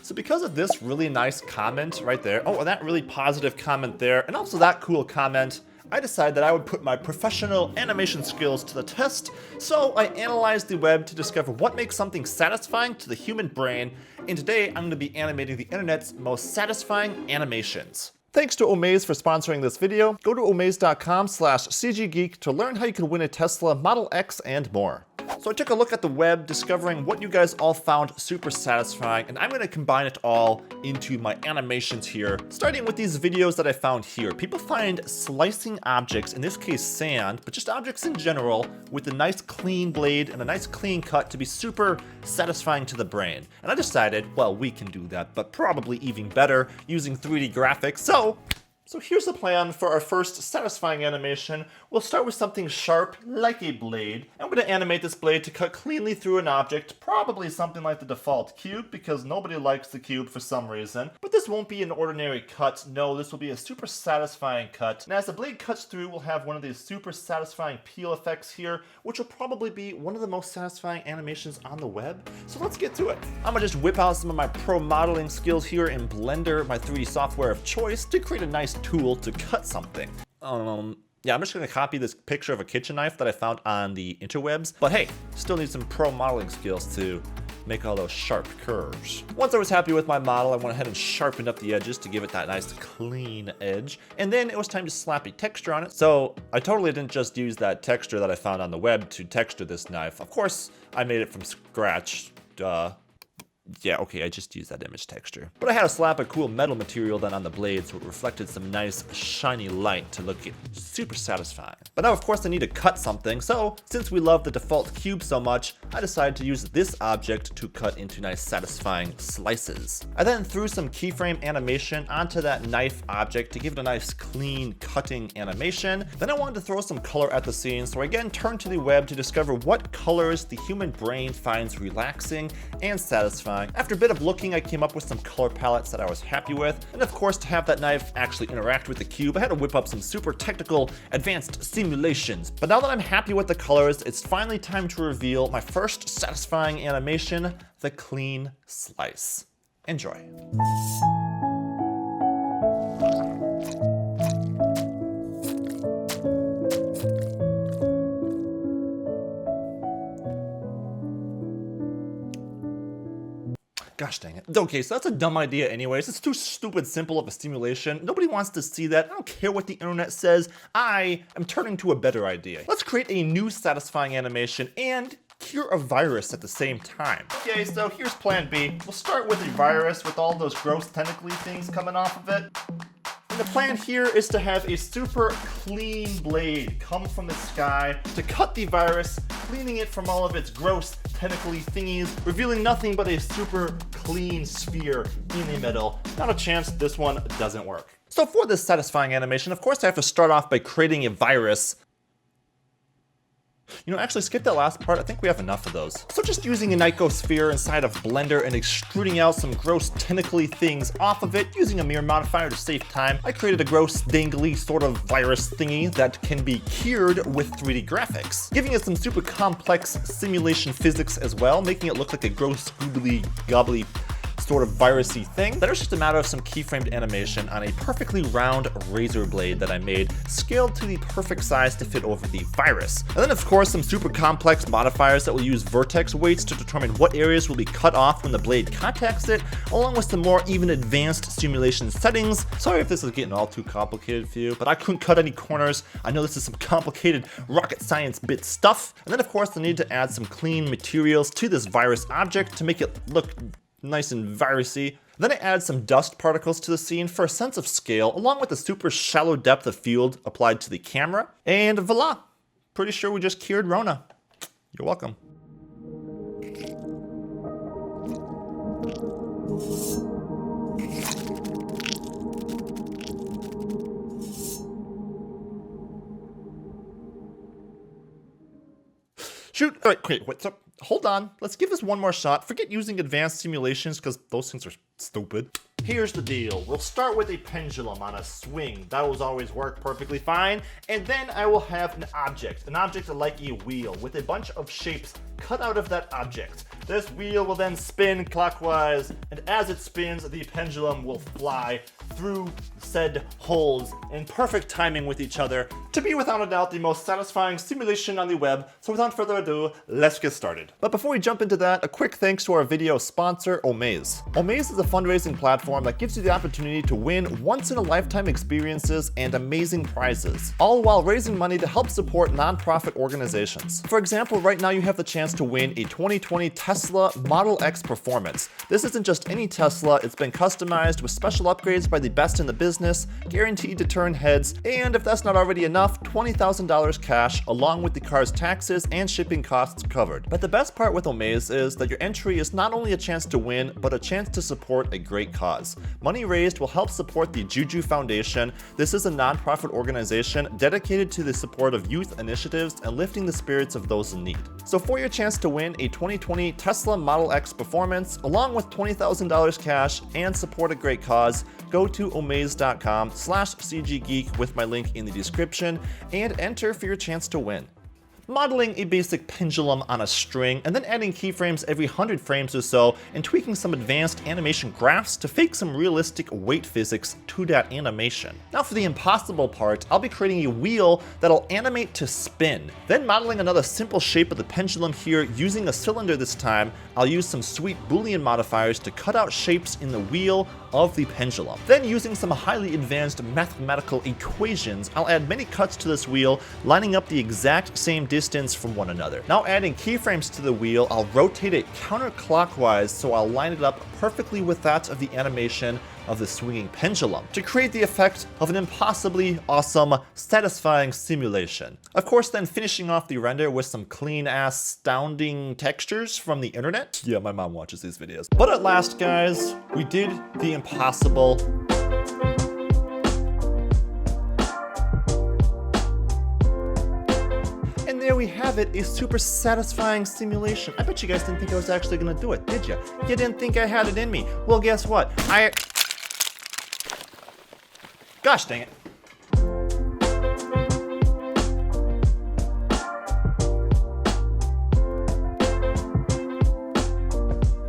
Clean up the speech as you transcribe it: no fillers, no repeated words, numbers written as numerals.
So because of this really nice comment right there, oh, and that really positive comment there, and also that cool comment, I decided that I would put my professional animation skills to the test, so I analyzed the web to discover what makes something satisfying to the human brain, and today I'm going to be animating the internet's most satisfying animations. Thanks to Omaze for sponsoring this video. Go to omaze.com/cggeek to learn how you can win a Tesla Model X and more. So I took a look at the web, discovering what you guys all found super satisfying, and I'm going to combine it all into my animations here, starting with these videos that I found here. People find slicing objects, in this case sand, but just objects in general, with a nice clean blade and a nice clean cut to be super satisfying to the brain. And I decided, well, we can do that, but probably even better using 3D graphics. So here's the plan for our first satisfying animation. We'll start with something sharp, like a blade. I'm going to animate this blade to cut cleanly through an object, probably something like the default cube, because nobody likes the cube for some reason. But this won't be an ordinary cut. No, this will be a super satisfying cut. And as the blade cuts through, we'll have one of these super satisfying peel effects here, which will probably be one of the most satisfying animations on the web. So let's get to it. I'm going to just whip out some of my pro modeling skills here in Blender, my 3D software of choice, to create a nice tool to cut something. Yeah, I'm just gonna copy this picture of a kitchen knife that I found on the interwebs, but hey, still need some pro modeling skills to make all those sharp curves. Once I was happy with my model, I went ahead and sharpened up the edges to give it that nice clean edge, and then it was time to slap a texture on it. So I totally didn't just use that texture that I found on the web to texture this knife. Of course, I made it from scratch, duh. Yeah, okay, I just used that image texture. But I had to slap a cool metal material then on the blade so it reflected some nice shiny light to look super satisfying. But now of course I need to cut something, so since we love the default cube so much, I decided to use this object to cut into nice satisfying slices. I then threw some keyframe animation onto that knife object to give it a nice clean cutting animation. Then I wanted to throw some color at the scene, so I again turned to the web to discover what colors the human brain finds relaxing and satisfying. After a bit of looking, I came up with some color palettes that I was happy with, and of course to have that knife actually interact with the cube, I had to whip up some super technical advanced simulations. But now that I'm happy with the colors, it's finally time to reveal my first satisfying animation, the clean slice. Enjoy. Gosh dang it. Okay, so that's a dumb idea anyways. It's too stupid simple of a stimulation. Nobody wants to see that. I don't care what the internet says. I am turning to a better idea. Let's create a new satisfying animation and cure a virus at the same time. Okay, so here's plan B. We'll start with a virus with all those gross tentacly things coming off of it. And the plan here is to have a super clean blade come from the sky to cut the virus, cleaning it from all of its gross tentacly thingies, revealing nothing but a super clean sphere in the middle. Not a chance this one doesn't work. So for this satisfying animation, of course I have to start off by creating a virus. You know, actually skip that last part. I think we have enough of those. So just using an icosphere inside of Blender and extruding out some gross tentacly things off of it, using a mirror modifier to save time, I created a gross dangly sort of virus thingy that can be cured with 3D graphics, giving it some super complex simulation physics as well, making it look like a gross googly gobbly sort of virusy thing. Then it was just a matter of some keyframed animation on a perfectly round razor blade that I made, scaled to the perfect size to fit over the virus. And then of course some super complex modifiers that will use vertex weights to determine what areas will be cut off when the blade contacts it, along with some more even advanced simulation settings. Sorry if this is getting all too complicated for you, but I couldn't cut any corners. I know this is some complicated rocket science bit stuff. And then of course I need to add some clean materials to this virus object to make it look nice and virusy. Then I add some dust particles to the scene for a sense of scale, along with a super shallow depth of field applied to the camera. And voila! Pretty sure we just cured Rona. You're welcome. Shoot! All right, wait, so hold on. Let's give this one more shot. Forget using advanced simulations because those things are stupid. Here's the deal. We'll start with a pendulum on a swing. That will always work perfectly fine. And then I will have an object like a wheel with a bunch of shapes cut out of that object. This wheel will then spin clockwise, and as it spins, the pendulum will fly through said holes in perfect timing with each other to be without a doubt the most satisfying simulation on the web. So without further ado, let's get started. But before we jump into that, a quick thanks to our video sponsor, Omaze. Omaze is a fundraising platform that gives you the opportunity to win once-in-a-lifetime experiences and amazing prizes, all while raising money to help support nonprofit organizations. For example, right now you have the chance to win a 2020 Tesla Model X Performance. This isn't just any Tesla, it's been customized with special upgrades by the best in the business, guaranteed to turn heads, and if that's not already enough, $20,000 cash along with the car's taxes and shipping costs covered. But the best part with Omaze is that your entry is not only a chance to win, but a chance to support a great cause. Money raised will help support the Juju Foundation. This is a nonprofit organization dedicated to the support of youth initiatives and lifting the spirits of those in need. So for your chance to win a 2020 Tesla Model X Performance, along with $20,000 cash and support a great cause, go to omaze.com/cggeek with my link in the description and enter for your chance to win. Modeling a basic pendulum on a string and then adding keyframes every 100 frames or so and tweaking some advanced animation graphs to fake some realistic weight physics to that animation. Now for the impossible part, I'll be creating a wheel that'll animate to spin. Then modeling another simple shape of the pendulum here using a cylinder this time. I'll use some sweet Boolean modifiers to cut out shapes in the wheel of the pendulum. Then using some highly advanced mathematical equations, I'll add many cuts to this wheel, lining up the exact same distance from one another. Now adding keyframes to the wheel, I'll rotate it counterclockwise so I'll line it up perfectly with that of the animation of the swinging pendulum to create the effect of an impossibly awesome, satisfying simulation. Of course, then finishing off the render with some clean-ass, astounding textures from the internet. Yeah, my mom watches these videos. But at last, guys, we did the impossible. And there we have it, a super satisfying simulation. I bet you guys didn't think I was actually gonna do it, did you? You didn't think I had it in me. Well, guess what? Gosh dang it.